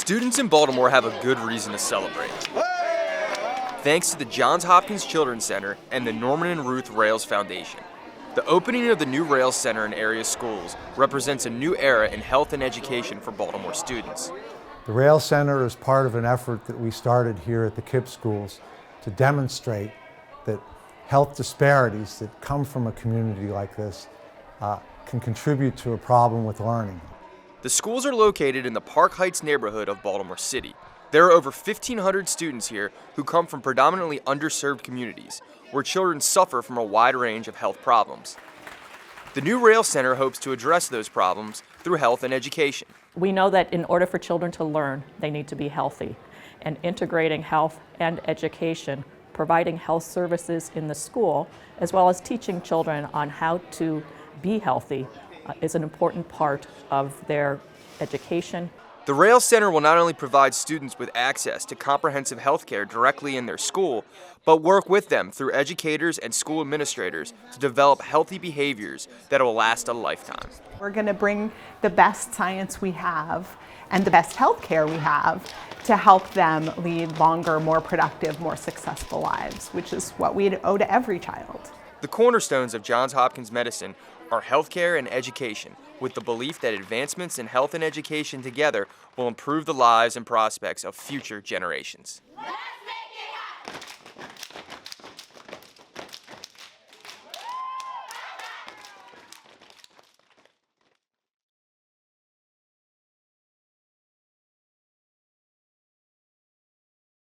Students in Baltimore have a good reason to celebrate. Thanks to the Johns Hopkins Children's Center and the Norman and Ruth Rales Foundation. The opening of the new Rales Center in area schools represents a new era in health and education for Baltimore students. The Rales Center is part of an effort that we started here at the KIPP schools to demonstrate that health disparities that come from a community like this can contribute to a problem with learning. The schools are located in the Park Heights neighborhood of Baltimore City. There are over 1,500 students here who come from predominantly underserved communities, where children suffer from a wide range of health problems. The new Rales Center hopes to address those problems through health and education. We know that in order for children to learn, they need to be healthy. And integrating health and education, providing health services in the school, as well as teaching children on how to be healthy, is an important part of their education. The Rales Center will not only provide students with access to comprehensive health care directly in their school, but work with them through educators and school administrators to develop healthy behaviors that will last a lifetime. We're going to bring the best science we have and the best health care we have to help them lead longer, more productive, more successful lives, which is what we owe to every child. The cornerstones of Johns Hopkins medicine are healthcare and education, with the belief that advancements in health and education together will improve the lives and prospects of future generations. Let's make it happen!